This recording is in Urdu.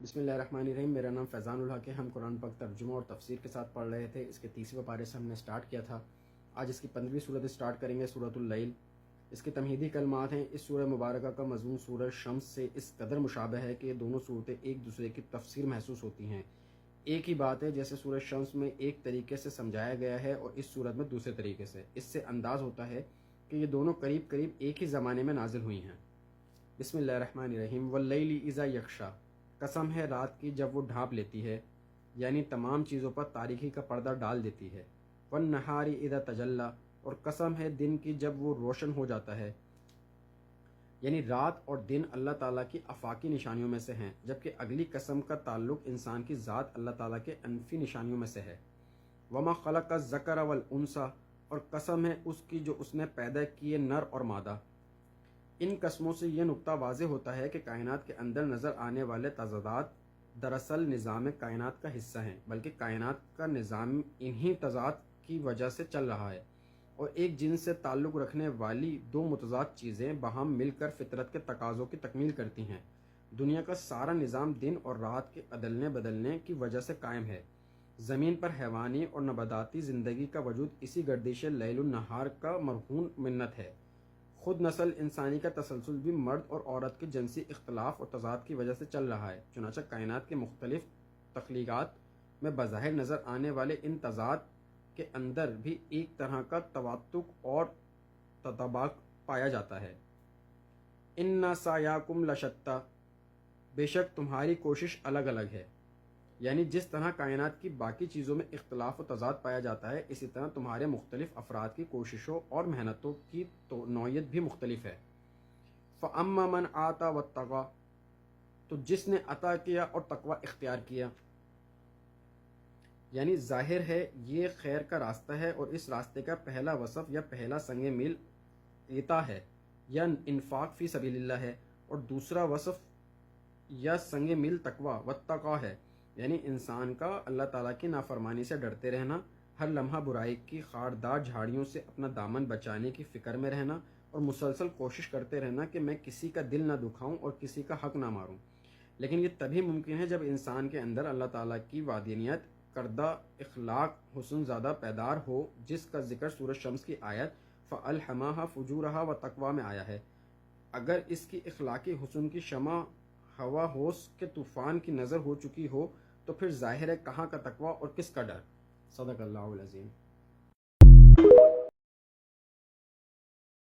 بسم اللہ الرحمن الرحیم۔ میرا نام فیضان الحق ہے۔ ہم قرآن پاک ترجمہ اور تفسیر کے ساتھ پڑھ رہے تھے۔ اس کے 30ویں پارے سے ہم نے سٹارٹ کیا تھا۔ آج اس کی 15ویں صورت سٹارٹ کریں گے، سورۃ اللیل۔ اس کے تمہیدی کلمات ہیں۔ اس سورہ مبارکہ کا مضمون سورہ شمس سے اس قدر مشابہ ہے کہ یہ دونوں صورتیں ایک دوسرے کی تفسیر محسوس ہوتی ہیں۔ ایک ہی بات ہے، جیسے سورہ شمس میں ایک طریقے سے سمجھایا گیا ہے اور اس صورت میں دوسرے طریقے سے۔ اس سے انداز ہوتا ہے کہ یہ دونوں قریب قریب ایک ہی زمانے میں نازل ہوئی ہیں۔ بسم اللہ الرحمن الرحیم۔ واللیل اذا یغشی، قسم ہے رات کی جب وہ ڈھانپ لیتی ہے، یعنی تمام چیزوں پر تاریکی کا پردہ ڈال دیتی ہے۔ والنہار اذا تجلی، اور قسم ہے دن کی جب وہ روشن ہو جاتا ہے، یعنی رات اور دن اللہ تعالیٰ کی آفاقی نشانیوں میں سے ہیں، جبکہ اگلی قسم کا تعلق انسان کی ذات اللہ تعالیٰ کے انفی نشانیوں میں سے ہے۔ وما خلق الذکر والانثی، اور قسم ہے اس کی جو اس نے پیدا کیے نر اور مادہ۔ ان قسموں سے یہ نقطہ واضح ہوتا ہے کہ کائنات کے اندر نظر آنے والے تضادات دراصل نظام کائنات کا حصہ ہیں، بلکہ کائنات کا نظام انہی تضاد کی وجہ سے چل رہا ہے، اور ایک جنس سے تعلق رکھنے والی دو متضاد چیزیں باہم مل کر فطرت کے تقاضوں کی تکمیل کرتی ہیں۔ دنیا کا سارا نظام دن اور رات کے عدلنے بدلنے کی وجہ سے قائم ہے۔ زمین پر حیوانی اور نباتاتی زندگی کا وجود اسی گردش لیل و نہار کا مرہون منت ہے۔ خود نسل انسانی کا تسلسل بھی مرد اور عورت کے جنسی اختلاف اور تضاد کی وجہ سے چل رہا ہے۔ چنانچہ کائنات کے مختلف تخلیقات میں بظاہر نظر آنے والے ان تضاد کے اندر بھی ایک طرح کا توافق اور تطابق پایا جاتا ہے۔ اِنَّ سَعْیَکُمْ لَشَتَّىٰ، بے شک تمہاری کوشش الگ الگ ہے، یعنی جس طرح کائنات کی باقی چیزوں میں اختلاف و تضاد پایا جاتا ہے، اسی طرح تمہارے مختلف افراد کی کوششوں اور محنتوں کی نوعیت بھی مختلف ہے۔ فَأَمَّا مَنْ آتَىٰ وَاتَّقَىٰ، تو جس نے عطا کیا اور تقوی اختیار کیا، یعنی ظاہر ہے یہ خیر کا راستہ ہے، اور اس راستے کا پہلا وصف یا پہلا سنگ میل عطا ہے یا انفاق فی سبیل اللہ ہے، اور دوسرا وصف یا سنگ میل تقوی واتقیٰ ہے، یعنی انسان کا اللہ تعالیٰ کی نافرمانی سے ڈرتے رہنا، ہر لمحہ برائی کی خاردار جھاڑیوں سے اپنا دامن بچانے کی فکر میں رہنا، اور مسلسل کوشش کرتے رہنا کہ میں کسی کا دل نہ دکھاؤں اور کسی کا حق نہ ماروں۔ لیکن یہ تبھی ممکن ہے جب انسان کے اندر اللہ تعالیٰ کی وحدانیت کردہ اخلاق حسن زیادہ پیدار ہو، جس کا ذکر سورۃ شمس کی آیت فَأَلْہَمَہَا فُجُورَہَا وَتَقْوَىٰ میں آیا ہے۔ اگر اس کی اخلاقی حسن کی شمع ہوا ہوش کے طوفان کی نظر ہو چکی ہو، تو پھر ظاہر ہے کہاں کا تقویٰ اور کس کا ڈر۔ صدق اللہ العظیم۔